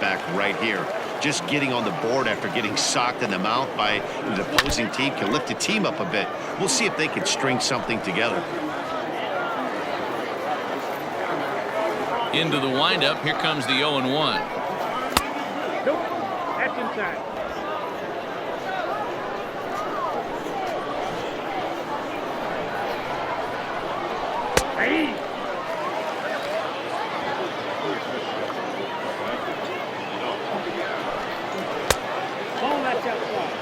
back right here. Just getting on the board after getting socked in the mouth by the opposing team can lift the team up a bit. We'll see if they can string something together. Into the windup, here comes the 0-1. Nope, that's inside. Hey! Ball that's outside.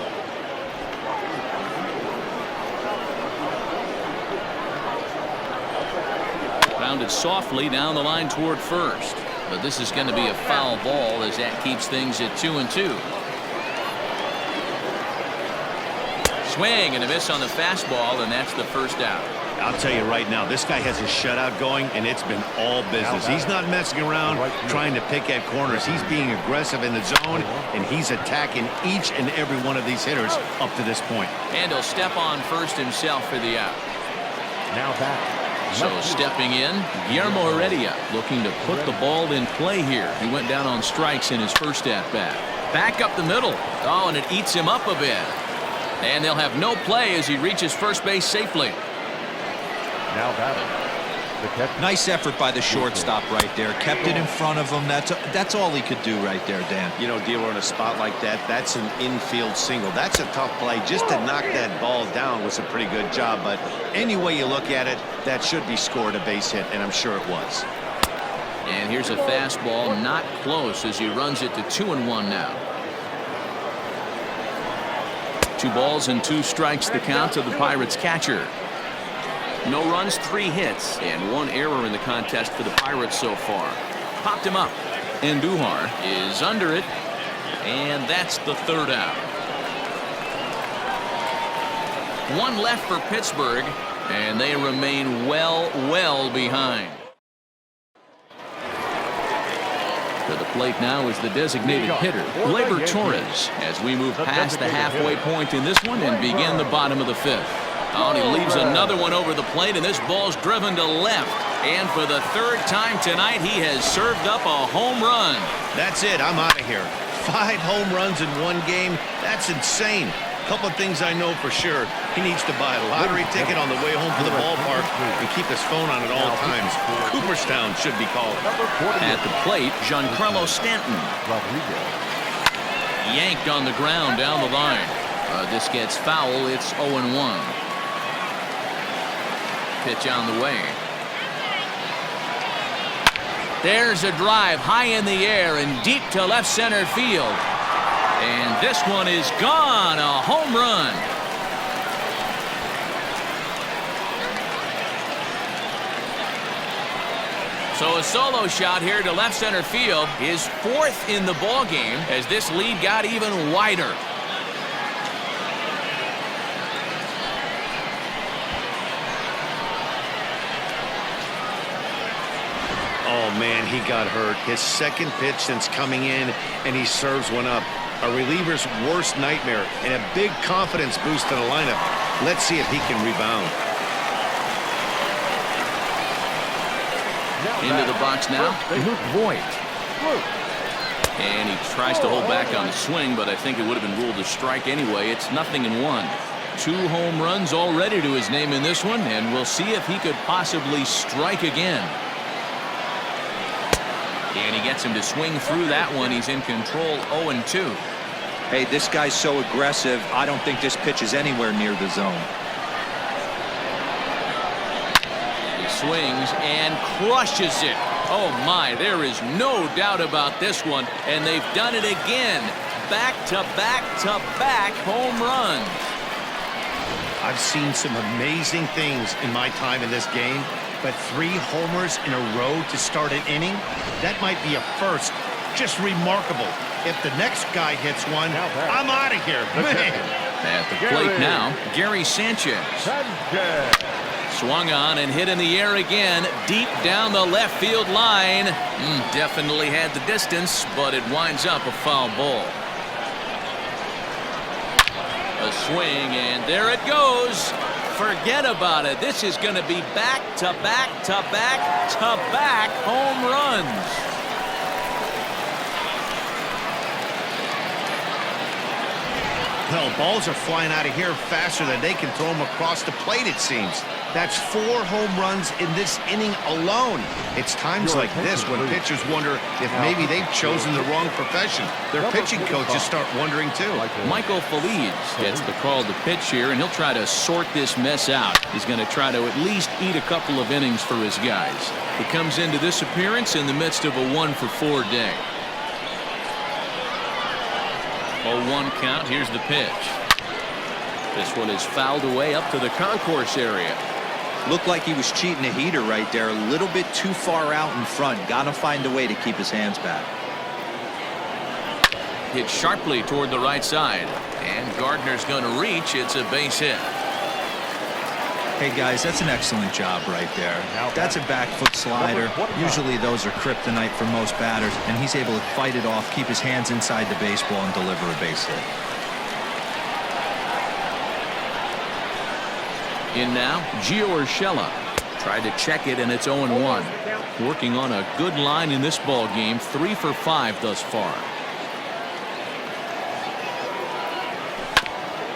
Rounded softly down the line toward first. But this is going to be a foul ball as that keeps things at 2-2. Swing and a miss on the fastball, and that's the first out. I'll tell you right now, this guy has a shutout going, and it's been all business. He's not messing around trying to pick at corners. He's being aggressive in the zone, and he's attacking each and every one of these hitters up to this point. And he'll step on first himself for the out. Now back. So stepping in, Guillermo Heredia looking to put the ball in play here. He went down on strikes in his first at-bat. Back up the middle. Oh, and it eats him up a bit. And they'll have no play as he reaches first base safely. Now batting. Nice effort by the shortstop right there. Kept it in front of him. That's all he could do right there, Dan. You know, dealer in a spot like that, that's an infield single. That's a tough play. Just to knock that ball down was a pretty good job. But any way you look at it, that should be scored a base hit, and I'm sure it was. And here's a fastball not close as he runs it to 2-1 now. 2 balls and 2 strikes the count to the Pirates catcher. No runs, 3 hits, and 1 error in the contest for the Pirates so far. Popped him up. And Duhar is under it, and that's the third out. 1 left for Pittsburgh, and they remain well behind. To the plate now is the designated hitter, Gleyber Torres, as we move past the halfway point in this one and begin the bottom of the 5th. Oh, and he leaves another one over the plate, and this ball's driven to left. And for the 3rd time tonight, he has served up a home run. That's it. I'm out of here. 5 home runs in 1 game. That's insane. A couple of things I know for sure. He needs to buy a lottery ticket on the way home to the ballpark and keep his phone on at all times. Cooperstown should be called. At the plate, Giancarlo Stanton. Yanked on the ground down the line. This gets foul. It's 0-1. Pitch on the way. There's a drive high in the air and deep to left center field. And this one is gone. A home run. So a solo shot here to left center field, his 4th in the ball game as this lead got even wider. Oh, man, he got hurt. His 2nd pitch since coming in, and he serves one up. A reliever's worst nightmare and a big confidence boost to the lineup. Let's see if he can rebound. Into the box now, Luke Voigt. And he tries to hold back on the swing, but I think it would have been ruled a strike anyway. It's 0-1. 2 home runs already to his name in this one, and we'll see if he could possibly strike again. And he gets him to swing through that one. He's in control, 0-2. Hey, this guy's so aggressive. I don't think this pitch is anywhere near the zone. He swings and crushes it. Oh, my, there is no doubt about this one. And they've done it again. Back-to-back-to-back home runs. I've seen some amazing things in my time in this game. But 3 homers in a row to start an inning, that might be a first. Just remarkable. If the next guy hits one, I'm out of here. Man. At the plate now, Gary Sanchez. Swung on and hit in the air again, deep down the left field line. Definitely had the distance, but it winds up a foul ball. A swing, and there it goes. Forget about it. This is going to be back-to-back-to-back-to-back home runs. Well, balls are flying out of here faster than they can throw them across the plate, it seems. That's 4 home runs in this inning alone. It's times like this when pitchers wonder if maybe they've chosen the wrong profession. Their pitching coaches start wondering too. Michael Feliz gets the call to pitch here, and he'll try to sort this mess out. He's going to try to at least eat a couple of innings for his guys. He comes into this appearance in the midst of a 1-for-4 day. 0-1 count. Here's the pitch. This one is fouled away up to the concourse area. Looked like he was cheating a heater right there. A little bit too far out in front. Got to find a way to keep his hands back. Hit sharply toward the right side. And Gardner's going to reach. It's a base hit. Hey, guys, that's an excellent job right there. That's a back foot slider. Usually those are kryptonite for most batters, and he's able to fight it off, keep his hands inside the baseball, and deliver a base hit. In now, Gio Urshela. Tried to check it, and it's 0-1. Working on a good line in this ball game, 3 for 5 thus far.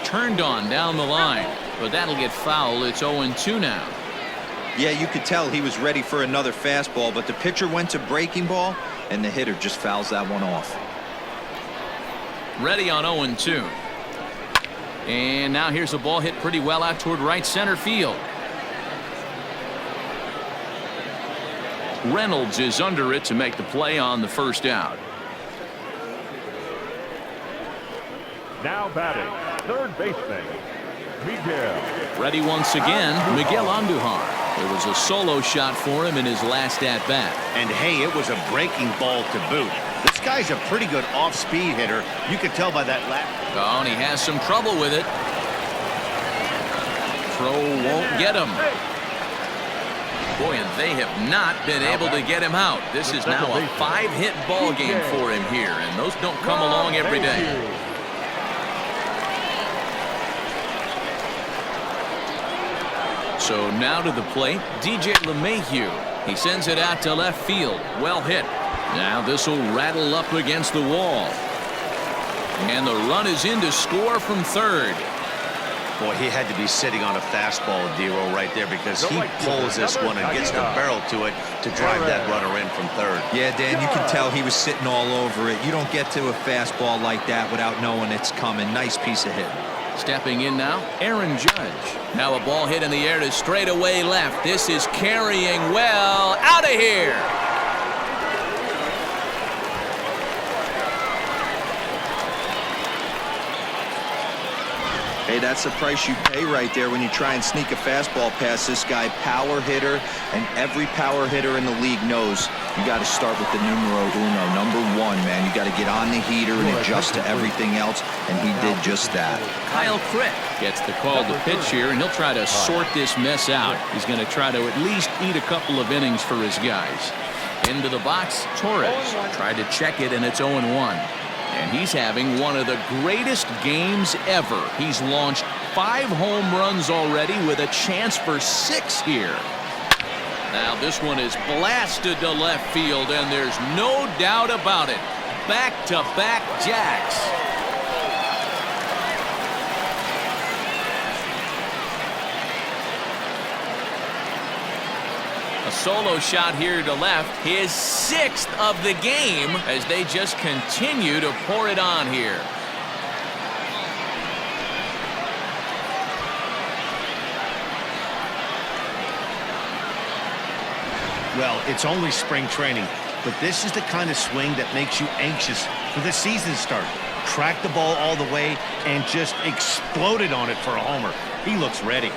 Turned on down the line, but that'll get foul. It's 0-2 now. Yeah, you could tell he was ready for another fastball, but the pitcher went to breaking ball, and the hitter just fouls that one off. Ready on 0-2. And now here's a ball hit pretty well out toward right center field. Reynolds is under it to make the play on the first out. Now batting, third baseman, Miguel. Ready once again, Miguel Andujar. There was a solo shot for him in his last at-bat. And hey, it was a breaking ball to boot. This guy's a pretty good off-speed hitter. You could tell by that lap. Oh, and he has some trouble with it. Throw won't get him. Boy, and they have not been able to get him out. This is now a 5-hit ball game for him here, and those don't come along every day. So now to the plate, DJ LeMahieu. He sends it out to left field. Well hit. Now this will rattle up against the wall. And the run is in to score from third. Boy, he had to be sitting on a fastball, Dero, right there, because he pulls this one and gets the barrel to it to drive that runner in from third. Yeah, Dan, you can tell he was sitting all over it. You don't get to a fastball like that without knowing it's coming. Nice piece of hitting. Stepping in now, Aaron Judge. Now a ball hit in the air to straightaway left. This is carrying well. Out of here. Hey, that's the price you pay right there when you try and sneak a fastball past this guy. Power hitter, and every power hitter in the league knows you got to start with the numero uno, number 1, man. You got to get on the heater and adjust to everything else, and he did just that. Kyle Crick gets the call to pitch here, and he'll try to sort this mess out. He's going to try to at least eat a couple of innings for his guys. Into the box, Torres tried to check it, and it's 0-1. And he's having one of the greatest games ever. He's launched 5 home runs already with a chance for 6 here. Now this one is blasted to left field, and there's no doubt about it. Back-to-back jacks. A solo shot here to left, his 6th of the game as they just continue to pour it on here. Well, it's only spring training, but this is the kind of swing that makes you anxious for the season start. Track the ball all the way and just exploded on it for a homer. He looks ready.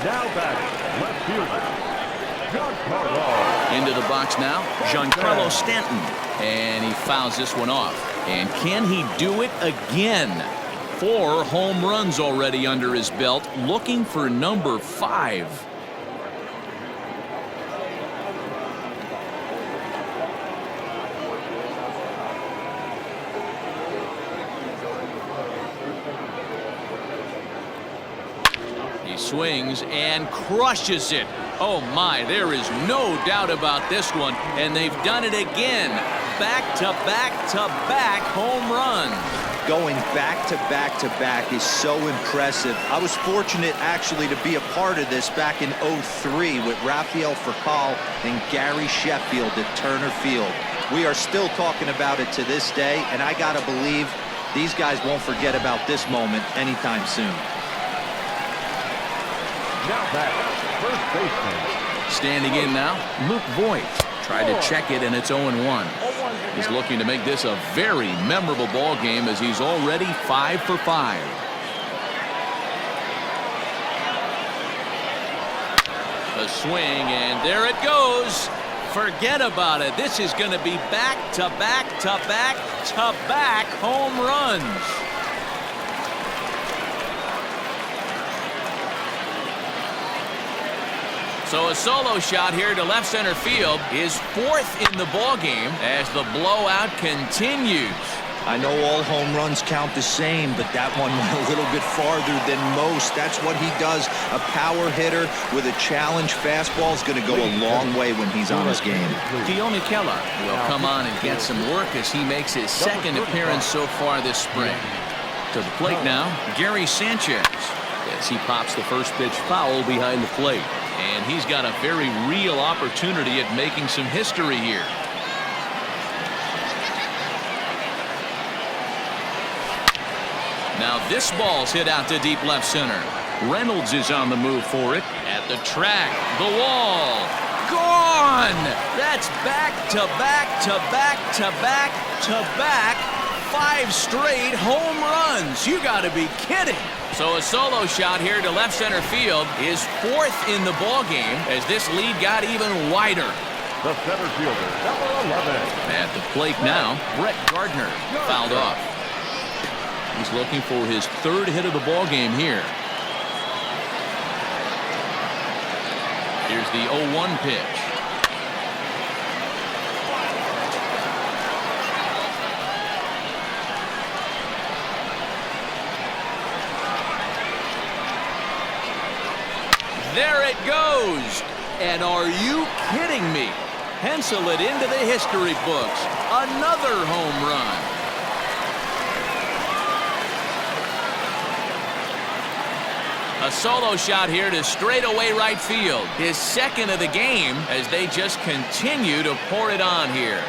Now batting, left fielder, Giancarlo. Into the box now, Giancarlo Stanton. And he fouls this one off. And can he do it again? 4 home runs already under his belt, looking for number 5. swings and crushes it. Oh my, there is no doubt about this one, and they've done it again. Back-to-back-to-back home runs. Going back to back to back is so impressive. I was fortunate actually to be a part of this back in '03 with Rafael Furcal and Gary Sheffield at Turner Field. We are still talking about it to this day, and I gotta believe these guys won't forget about this moment anytime soon. Now back, first baseman. Standing in now, Luke Voigt. Tried to check it, and it's 0-1. He's looking to make this a very memorable ball game as he's already 5 for 5. A swing, and there it goes. Forget about it. This is going to be back-to-back-to-back-to-back home runs. So a solo shot here to left center field is 4th in the ball game as the blowout continues. I know all home runs count the same, but that one went a little bit farther than most. That's what he does. A power hitter with a challenge fastball is going to go a long way when he's on his game. Keone Keller will come on and get some work as he makes his second appearance so far this spring. To the plate now, Gary Sanchez, as he pops the first pitch foul behind the plate. And he's got a very real opportunity at making some history here. Now this ball's hit out to deep left center. Reynolds is on the move for it. At the track, the wall. Gone! That's back-to-back-to-back-to-back-to-back 5 straight home runs. You got to be kidding. So a solo shot here to left center field is 4th in the ball game as this lead got even wider. The center fielder, number 11. At the plate now, Brett Gardner fouled off. He's looking for his 3rd hit of the ball game here. Here's the 0-1 pitch. There it goes. And are you kidding me? Pencil it into the history books. Another home run. A solo shot here to straightaway right field. His 2nd of the game as they just continue to pour it on here.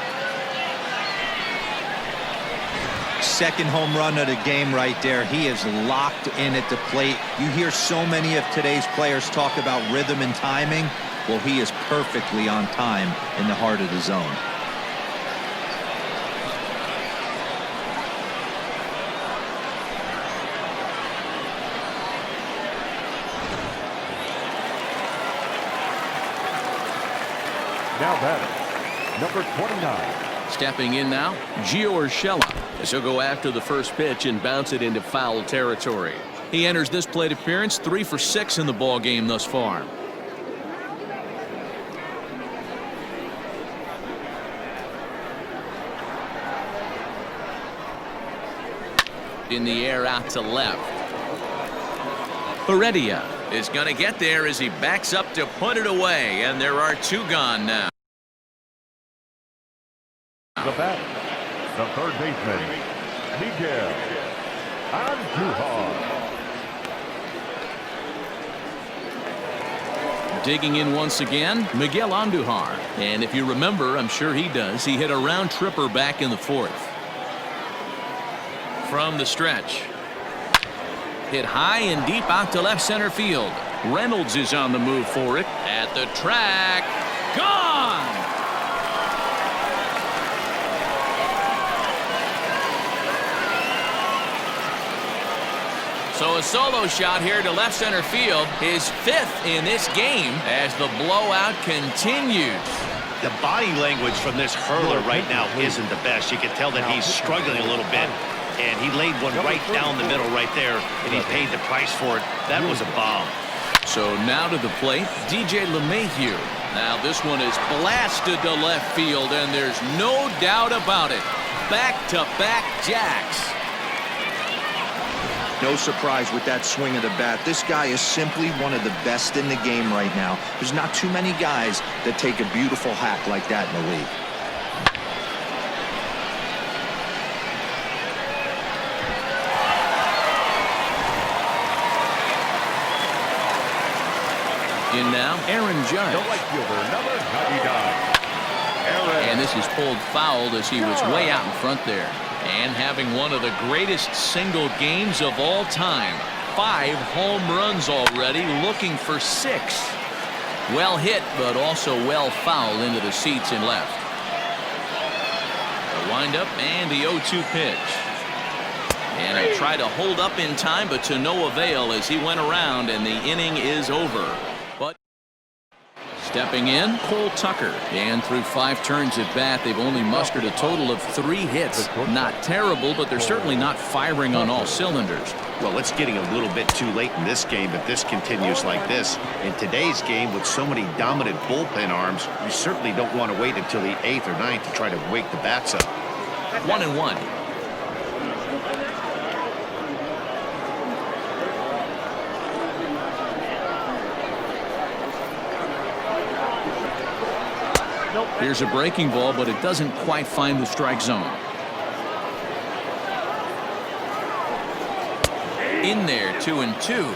2nd home run of the game right there. He is locked in at the plate. You hear so many of today's players talk about rhythm and timing. Well, he is perfectly on time in the heart of the zone. Now batting, number 29. Stepping in now, Gio Urshela, as he'll go after the first pitch and bounce it into foul territory. He enters this plate appearance 3 for 6 in the ball game thus far. In the air out to left. Heredia is going to get there as he backs up to put it away, and there are 2 gone now. The bat, the 3rd baseman, Miguel Andujar. Digging in once again, Miguel Andujar. And if you remember, I'm sure he does, he hit a round tripper back in the 4th. From the stretch. Hit high and deep out to left center field. Reynolds is on the move for it. At the track. Gone! So a solo shot here to left center field, his 5th in this game as the blowout continues. The body language from this hurler right now isn't the best. You can tell that he's struggling a little bit. And he laid one right down the middle right there, and he paid the price for it. That was a bomb. So now to the plate, DJ LeMahieu. Now this one is blasted to left field, and there's no doubt about it. Back-to-back jacks. No surprise with that swing of the bat. This guy is simply one of the best in the game right now. There's not too many guys that take a beautiful hack like that in the league. In now, Aaron Judge. The right fielder, number 99. And this is pulled foul as he was way out in front there. And having one of the greatest single games of all time. 5 home runs already, looking for 6. Well hit, but also well fouled into the seats in left. The windup and the 0-2 pitch. And he'll try to hold up in time, but to no avail as he went around, and the inning is over. But stepping in, Cole Tucker. And through 5 turns at bat, they've only mustered a total of 3 hits. Not terrible, but they're certainly not firing on all cylinders. Well, it's getting a little bit too late in this game if this continues like this. In today's game, with so many dominant bullpen arms, you certainly don't want to wait until the 8th or 9th to try to wake the bats up. 1-1. Here's a breaking ball, but it doesn't quite find the strike zone. In there, 2-2.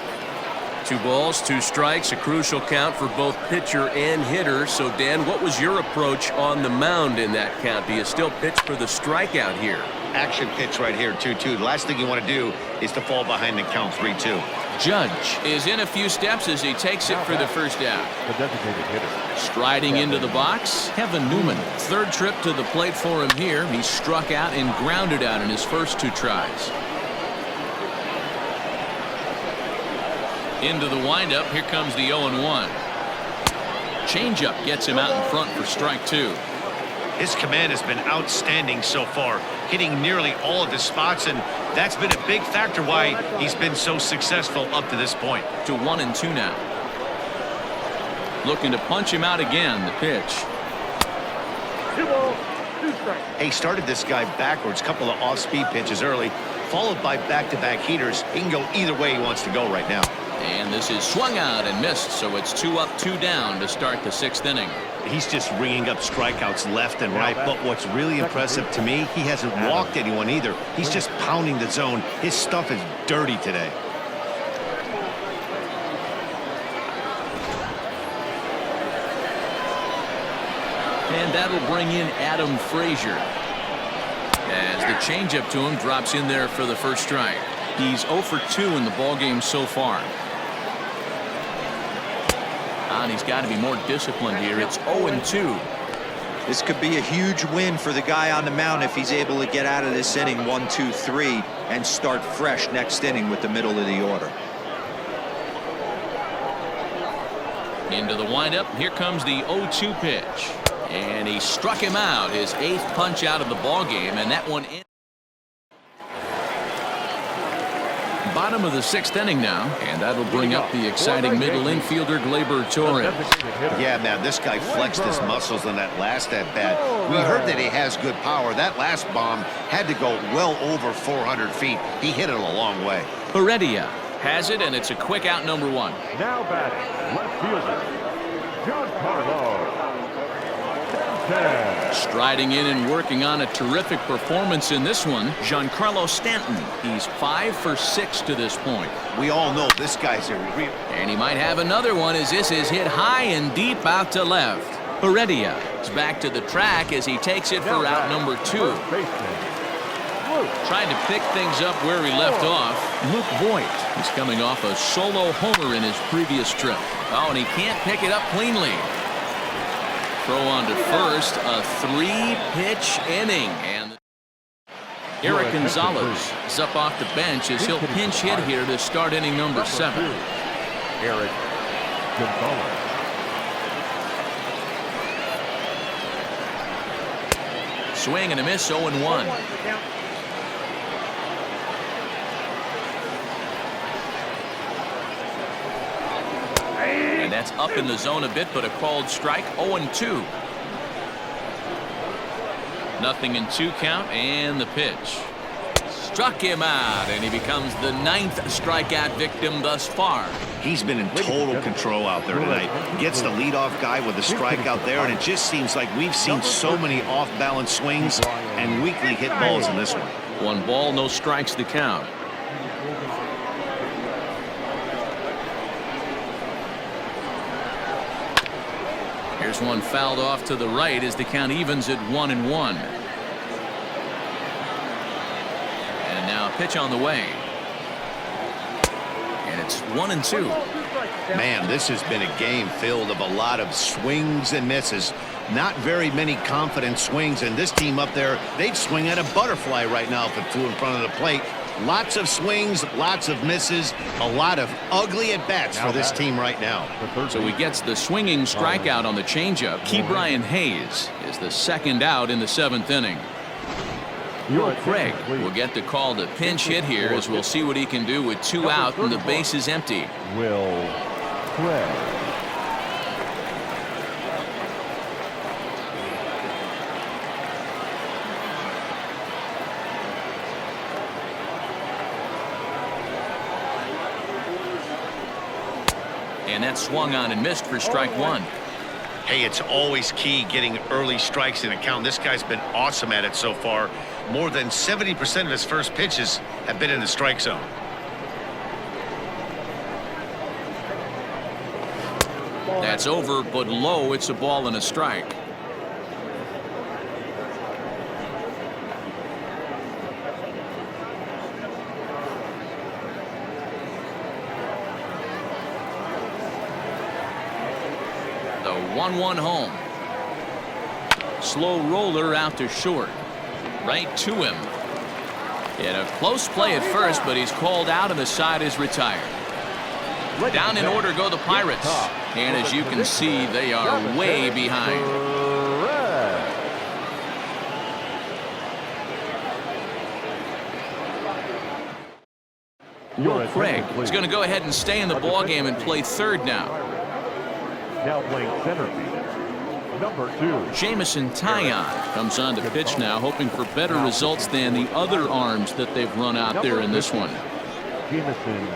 2 balls, 2 strikes, a crucial count for both pitcher and hitter. So, Dan, what was your approach on the mound in that count? Do you still pitch for the strikeout here? Action pitch right here, 2-2. The last thing you want to do is to fall behind the count 3-2. Judge is in a few steps as he takes it for the first out. The designated hitter. Striding into the box, Kevin Newman. 3rd trip to the plate for him here. He struck out and grounded out in his first 2 tries. Into the windup, here comes the 0-1. Changeup gets him out in front for strike 2. His command has been outstanding so far, hitting nearly all of his spots, and that's been a big factor why he's been so successful up to this point. To 1-2 now. Looking to punch him out again, the pitch. 2 balls, 2 strikes. He started this guy backwards, couple of off-speed pitches early, followed by back-to-back heaters. He can go either way he wants to go right now. And this is swung out and missed, so it's 2 up, 2 down to start the 6th inning. He's just ringing up strikeouts left and right, but what's really impressive to me, he hasn't walked anyone either. He's just pounding the zone. His stuff is dirty today. And that'll bring in Adam Frazier. As the changeup to him drops in there for the first strike. He's 0 for 2 in the ballgame so far. And he's got to be more disciplined here. It's 0-2. This could be a huge win for the guy on the mound if he's able to get out of this inning 1, 2, 3 and start fresh next inning with the middle of the order. Into the windup. Here comes the 0-2 pitch. And he struck him out. His 8th punch out of the ballgame, and that one in. Bottom of the 6th inning now, and that'll bring up the exciting middle infielder Gleyber Torres. Yeah, man, this guy flexed his muscles in that last at-bat. We heard that he has good power. That last bomb had to go well over 400 feet. He hit it a long way. Heredia has it, and it's a quick out, number 1. Now batting, left fielder, Giancarlo. Striding in and working on a terrific performance in this one, Giancarlo Stanton. He's 5 for 6 to this point. We all know this guy's a real... And he might have another one as this is hit high and deep out to left. Heredia is back to the track as he takes it for out number 2. Trying to pick things up where he left off. Luke Voigt is coming off a solo homer in his previous trip. Oh, and he can't pick it up cleanly. Throw on to first, a 3-pitch inning, and Eric Gonzalez is up off the bench as he'll pinch hit here to start inning number 7. Eric Gonzalez. Swing and a miss, 0-1. And that's up in the zone a bit, but a called strike, 0-2. Nothing in 2 count, and the pitch. struck him out, and he becomes the 9th strikeout victim thus far. He's been in total control out there tonight. Gets the leadoff guy with a strikeout there, and it just seems like we've seen so many off-balance swings and weakly hit balls in this one. 1 ball, no strikes to count. Here's one fouled off to the right as the count evens at 1-1. And now a pitch on the way. And it's 1-2. Man, this has been a game filled of a lot of swings and misses. Not very many confident swings, and this team up there, they'd swing at a butterfly right now if it flew in front of the plate. Lots of swings, lots of misses, a lot of ugly at-bats for this team right now. So he gets the swinging strikeout on the changeup. Ke'Bryan Hayes is the 2nd out in the 7th inning. Will Craig will get the call to pinch hit here, as we'll see what he can do with 2 out and the base is empty. Will Craig. And that swung on and missed for strike 1. Hey, it's always key getting early strikes in a count. This guy's been awesome at it so far. More than 70% of his first pitches have been in the strike zone. That's over, but low. It's a ball and a strike. The 1-1 home. Slow roller out to short. Right to him. In a close play at first, but he's called out and the side is retired. Down in order go the Pirates. And as you can see, they are way behind. Will Craig is going to go ahead and stay in the ballgame and play 3rd now. Now playing center field, number 2. Jamison Taillon comes on to pitch now, hoping for better results than the other arms that they've run out there in this one. Jamison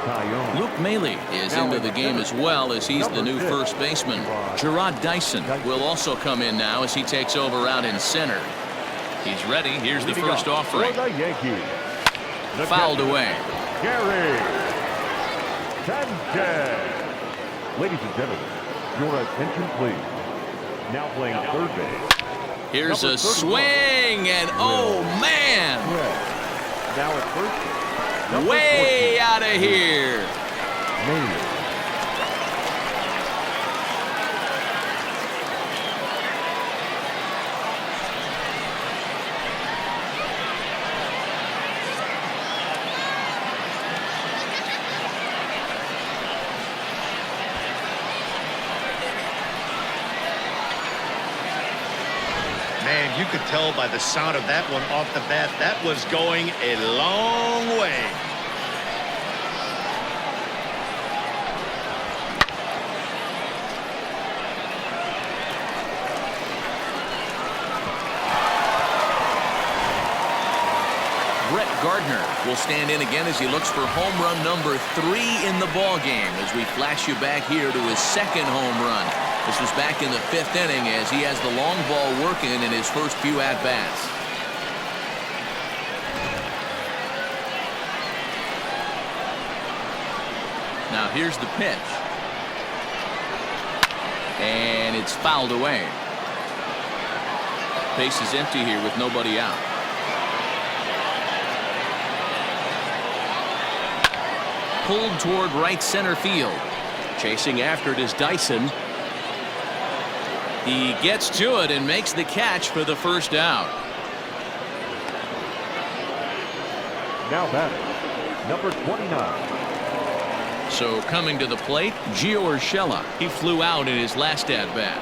Taillon. Luke Maile is into the game as well, as he's the new first baseman. Gerard Dyson will also come in now as he takes over out in center. He's ready. Here's the first offering. For the Yankees, the Fouled catcher, away. Gary Sanchez. Ladies and gentlemen, your attention please. Now playing 3rd base. Here's number a 31. swing, and oh man, Now at 1st base, number way 14. out of here. Maile. Man, you could tell by the sound of that one off the bat, that was going a long way. Brett Gardner will stand in again as he looks for home run number 3 in the ball game, as we flash you back here to his 2nd home run. This was back in the 5th inning as he has the long ball working in his first few at-bats. Now here's the pitch. And it's fouled away. Base is empty here with nobody out. Pulled toward right center field. Chasing after it is Dyson. He gets to it and makes the catch for the first out. Now batting, number 29. So coming to the plate, Gio Urshela. He flew out in his last at-bat.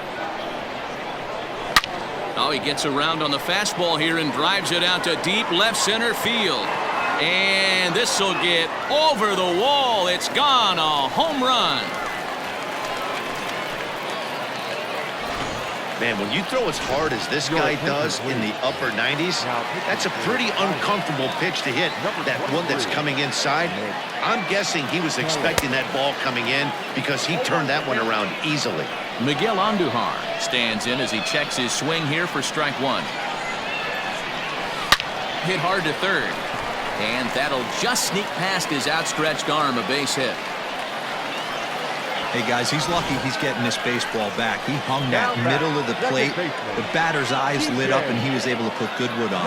Oh, he gets around on the fastball here and drives it out to deep left center field. And this will get over the wall. It's gone. A home run. Man, when you throw as hard as this guy does in the upper 90s, that's a pretty uncomfortable pitch to hit, that one that's coming inside. I'm guessing he was expecting that ball coming in because he turned that one around easily. Miguel Andujar stands in as he checks his swing here for strike one. Hit hard to third. And that'll just sneak past his outstretched arm, a base hit. Hey, guys, he's lucky he's getting this baseball back. He hung that middle of the plate. The batter's eyes lit up, and he was able to put Goodwood on.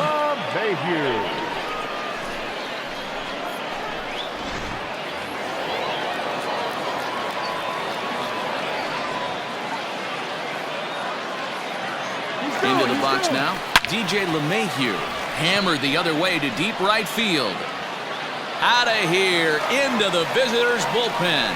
Into the box now. DJ LeMahieu hammered the other way to deep right field. Out of here, into the visitors' bullpen.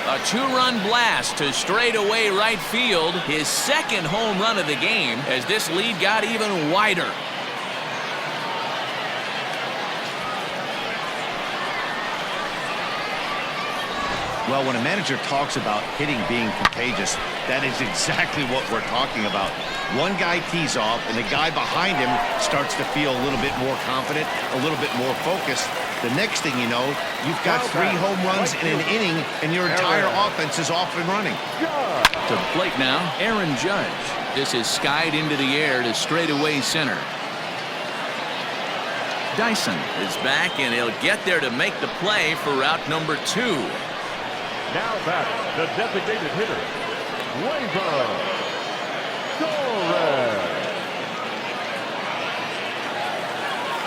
A two-run blast to straightaway right field. His second home run of the game as this lead got even wider. Well, when a manager talks about hitting being contagious, that is exactly what we're talking about. One guy tees off, and the guy behind him starts to feel a little bit more confident, a little bit more focused. The next thing you know, you've got 3 home runs in an inning, and your entire offense is off and running. To the plate now, Aaron Judge. This is skied into the air to straightaway center. Dyson is back, and he'll get there to make the play for route number 2. Now back, the designated hitter, Gleyber Torres.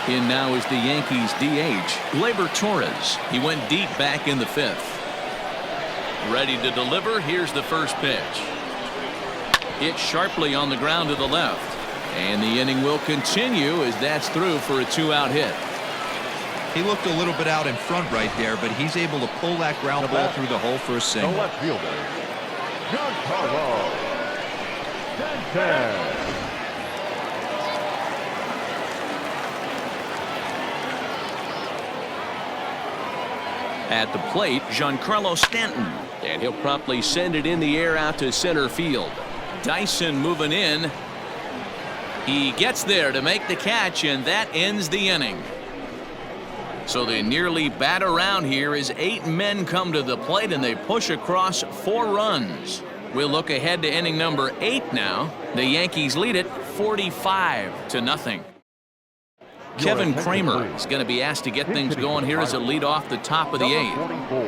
In now is the Yankees DH, Gleyber Torres. He went deep back in the 5th. Ready to deliver. Here's the first pitch. Hit sharply on the ground to the left. And the inning will continue as that's through for a 2-out hit. He looked a little bit out in front right there, but he's able to pull that ground ball through the hole for a single. The left fielder, Giancarlo Stanton. At the plate, Giancarlo Stanton. And he'll promptly send it in the air out to center field. Dyson moving in. He gets there to make the catch, and that ends the inning. So they nearly bat around here as 8 men come to the plate, and they push across 4 runs. We'll look ahead to inning number 8 now. The Yankees lead it 45-0. Kevin Kramer is going to be asked to get things going here as a lead off the top of the 8th.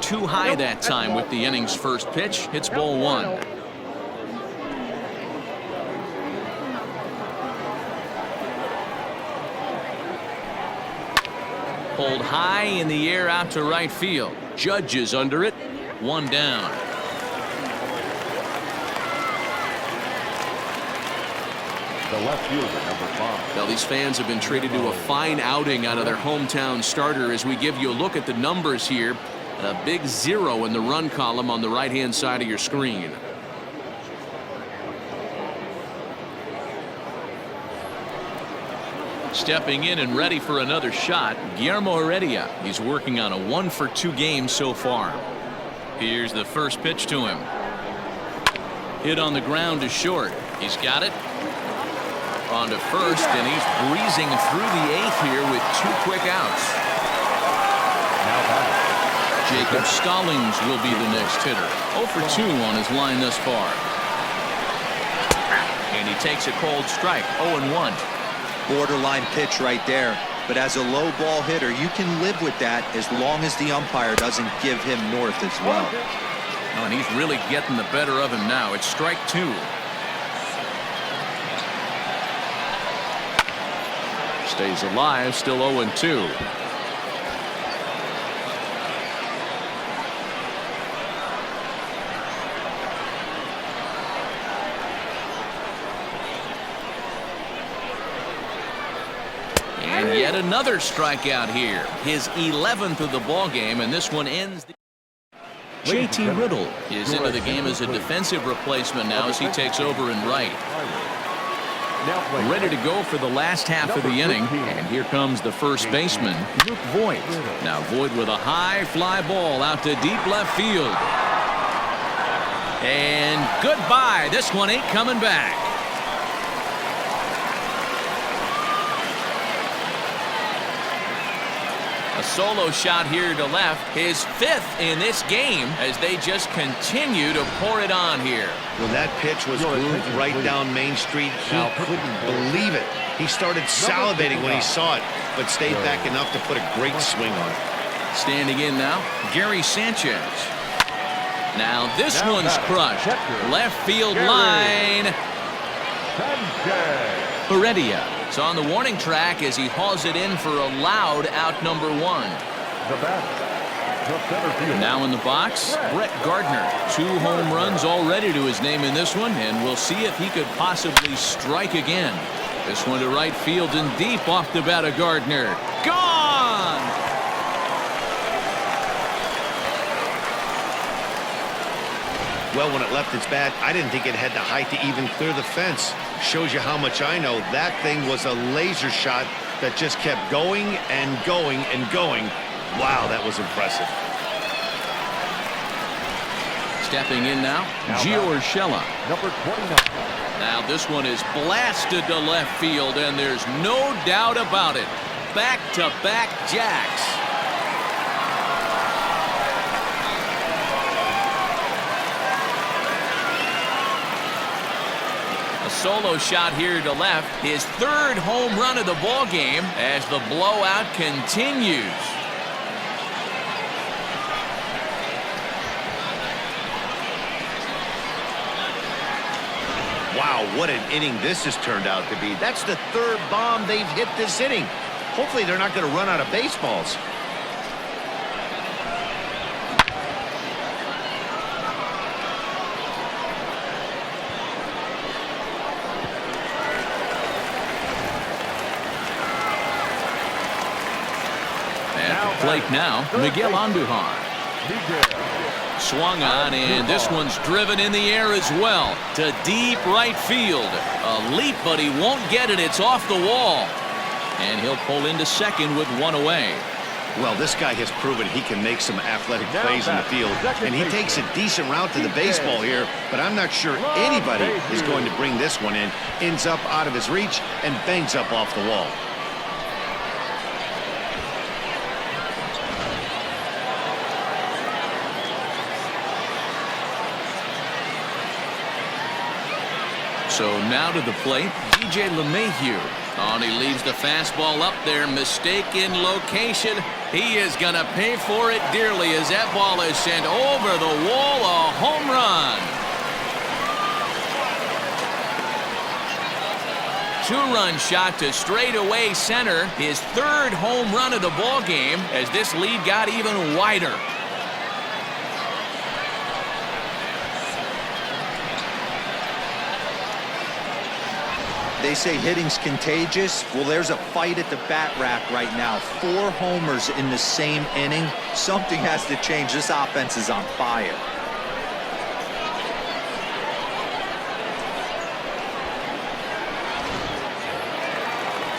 Too high that time with the inning's first pitch. Hits ball 1. Pulled high in the air out to right field. Judge is under it. 1 down. The left fielder, number 5. Well, these fans have been treated to a fine outing out of their hometown starter as we give you a look at the numbers here. A big 0 in the run column on the right-hand side of your screen. Stepping in and ready for another shot, Guillermo Heredia. He's working on a 1-for-2 game so far. Here's the first pitch to him. Hit on the ground to short. He's got it. On to first, and he's breezing through the 8th here with 2 quick outs. Now back. Jacob Stallings will be the next hitter. 0 for 2 on his line thus far. And he takes a cold strike. 0-1. Borderline pitch right there. But as a low ball hitter, you can live with that as long as the umpire doesn't give him north as well. Oh, and he's really getting the better of him now. It's strike 2. Stays alive, still 0-2. And yet another strikeout here. His 11th of the ball game, and this one ends. JT Riddle is into the game as a defensive replacement now as he takes over in right. Ready to go for the last half of the inning. And here comes the first baseman, Luke Voigt. Now Voigt with a high fly ball out to deep left field. And goodbye. This one ain't coming back. A solo shot here to left, his 5th in this game as they just continue to pour it on here. When that pitch was grooved right down Main Street, he couldn't believe it. He started salivating when he saw it, but stayed back enough to put a great swing on it. Standing in now, Gary Sanchez. Now this one's crushed. Left field line. Heredia is on the warning track as he hauls it in for a loud out number 1. Now in the box, Brett Gardner. 2 home runs already to his name in this one, and we'll see if he could possibly strike again. This one to right field and deep off the bat of Gardner. Gone! Well, when it left its bat, I didn't think it had the height to even clear the fence. Shows you how much I know. That thing was a laser shot that just kept going and going and going. Wow, that was impressive. Stepping in now, Gio Urshela. Number 29. Now this one is blasted to left field, and there's no doubt about it. Back-to-back jacks. A solo shot here to left, his 3rd home run of the ball game as the blowout continues. Wow, what an inning this has turned out to be. That's the 3rd bomb they've hit this inning. Hopefully they're not going to run out of baseballs. At the plate now, Miguel Andujar. Swung on, and this one's driven in the air as well to deep right field. A leap, but he won't get it. It's off the wall. And he'll pull into second with 1 away. Well, this guy has proven he can make some athletic plays in the field, and he takes a decent route to the baseball here, but I'm not sure anybody is going to bring this one in. Ends up out of his reach and bangs up off the wall. So now to the plate, DJ LeMahieu. Oh, and he leaves the fastball up there. Mistaken location. He is going to pay for it dearly as that ball is sent over the wall. A home run. 2-run shot to straightaway center. His 3rd home run of the ball game as this lead got even wider. They say hitting's contagious. Well, there's a fight at the bat rack right now. 4 homers in the same inning. Something has to change. This offense is on fire.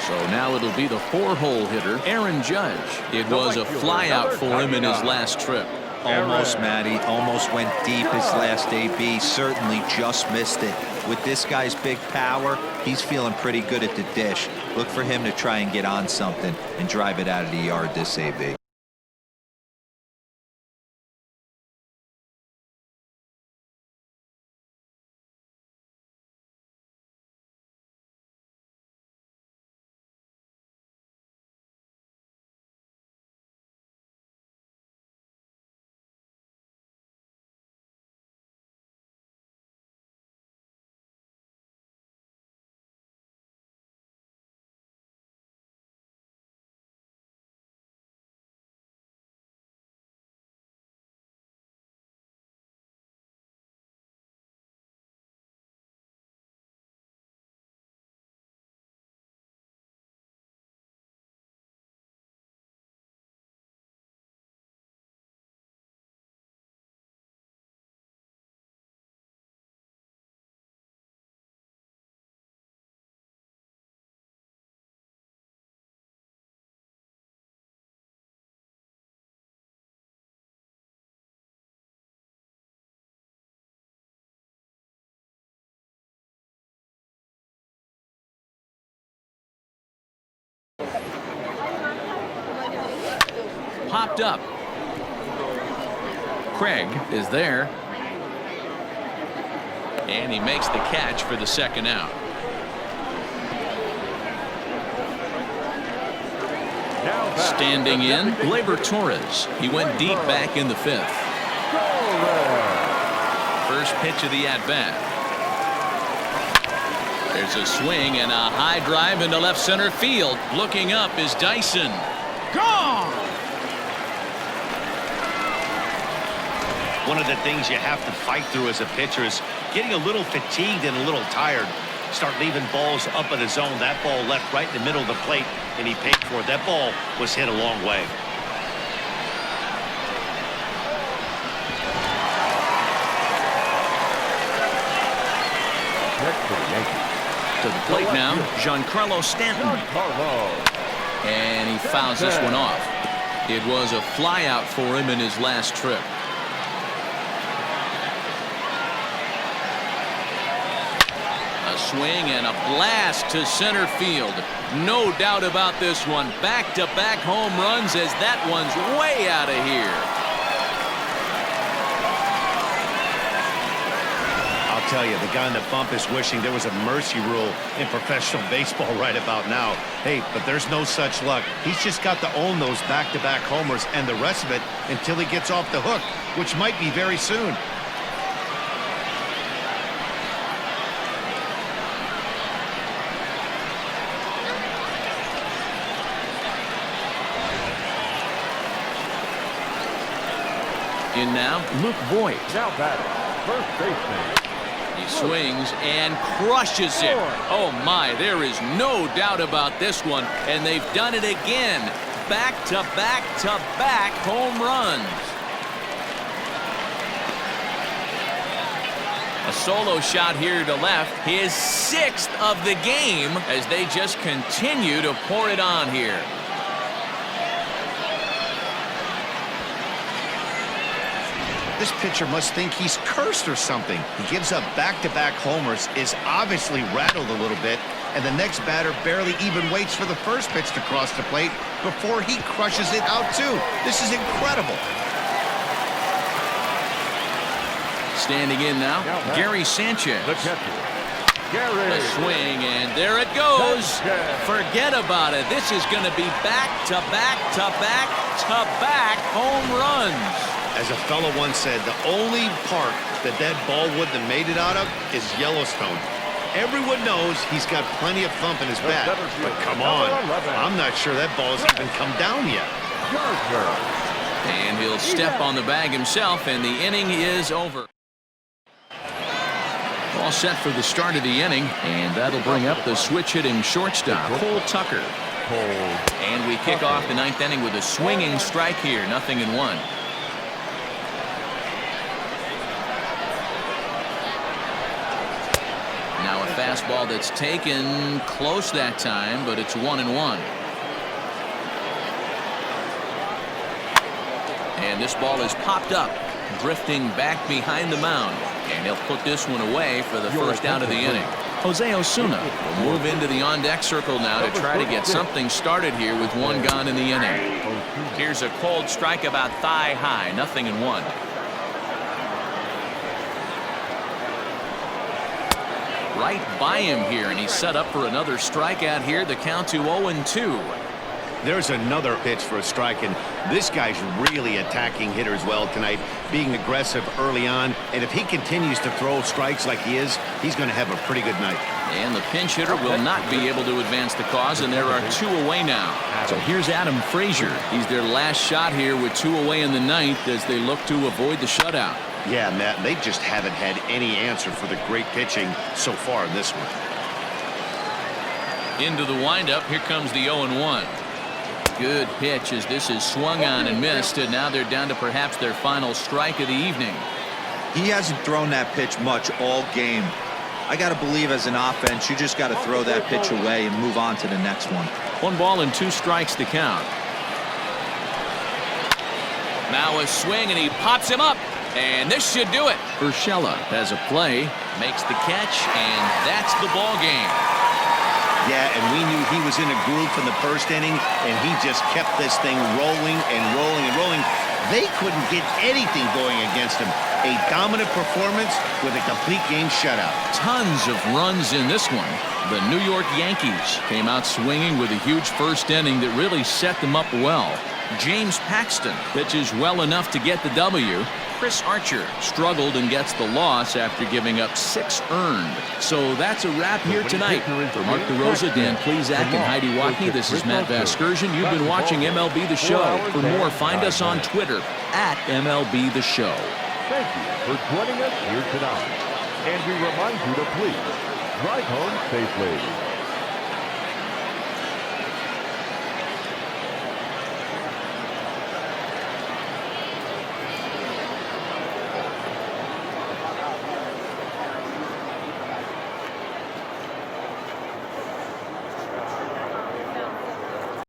So now it'll be the 4-hole hitter, Aaron Judge. It was a flyout for him in his last trip. Almost, Matty. Almost went deep his last AB. Certainly just missed it. With this guy's big power, he's feeling pretty good at the dish. Look for him to try and get on something and drive it out of the yard this AB. popped up. Craig is there. And he makes the catch for the second out. Standing in, Gleyber Torres. He went deep back in the fifth. First pitch of the at-bat. There's a swing and a high drive into left center field. Looking up is Dyson. Gone! One of the things you have to fight through as a pitcher is getting a little fatigued and a little tired. Start leaving balls up in the zone. That ball left right in the middle of the plate, and he paid for it. That ball was hit a long way. To the plate now, Giancarlo Stanton. And he fouls this one off. It was a flyout for him in his last trip. A swing and a blast to center field. No doubt about this one. Back-to-back home runs as that one's way out of here. I'll tell you, the guy in the bump is wishing there was a mercy rule in professional baseball right about now. Hey, but there's no such luck. He's just got to own those back-to-back homers and the rest of it until he gets off the hook, which might be very soon. In now, Luke Voigt. Now batting, first baseman. He swings and crushes it. Oh my, there is no doubt about this one. And they've done it again. Back-to-back-to-back home runs. A solo shot here to left. His 6th of the game as they just continue to pour it on here. This pitcher must think he's cursed or something. He gives up back-to-back homers, is obviously rattled a little bit, and the next batter barely even waits for the first pitch to cross the plate before he crushes it out too. This is incredible. Standing in now, Gary Sanchez. The catcher, Gary. The swing, and there it goes. Forget about it. This is going to be back-to-back-to-back-to-back home runs. As a fellow once said, the only park that ball wouldn't have made it out of is Yellowstone. Everyone knows he's got plenty of thump in his bat, but come on, I'm not sure that ball's even come down yet. And he'll step on the bag himself, and the inning is over. All set for the start of the inning, and that'll bring up the switch-hitting shortstop, Cole Tucker. And we kick off the 9th inning with a swinging strike here, 0-1. Now a fastball that's taken close that time, but it's 1-1. And this ball is popped up, drifting back behind the mound. And he'll put this one away for the first out of the inning. Jose Osuna will move into the on-deck circle now to try to get something started here with one gone in the inning. Here's a cold strike about thigh high, 0-1. Right by him here, and he's set up for another strikeout here. The count to 0-2. There's another pitch for a strike, and this guy's really attacking hitters well tonight, being aggressive early on, and if he continues to throw strikes like he is, he's going to have a pretty good night. And the pinch hitter will not be able to advance the cause, and there are 2 away now. So here's Adam Frazier. He's their last shot here with 2 away in the 9th as they look to avoid the shutout. Yeah, Matt, they just haven't had any answer for the great pitching so far in this one. Into the windup, here comes the 0-1. Good pitch as this is swung on and missed, and now they're down to perhaps their final strike of the evening. He hasn't thrown that pitch much all game. I got to believe as an offense, you just got to throw that pitch away and move on to the next one. 1 ball and 2 strikes to count. Now a swing, and he pops him up, and this should do it. Urshela has a play, makes the catch, and that's the ball game. Yeah, and we knew he was in a groove from the first inning, and he just kept this thing rolling and rolling and rolling. They couldn't get anything going against him. A dominant performance with a complete game shutout. Tons of runs in this one. The New York Yankees came out swinging with a huge first inning that really set them up well. James Paxton pitches well enough to get the W. Chris Archer struggled and gets the loss after giving up 6 earned. So that's a wrap here tonight. For Mark DeRosa, Dan Plezak, and Heidi Watney, this is Matt Vasgersian. You've been watching MLB The Show. For more, find us on Twitter at MLB The Show. Thank you for joining us here tonight. And we remind you to please drive home safely.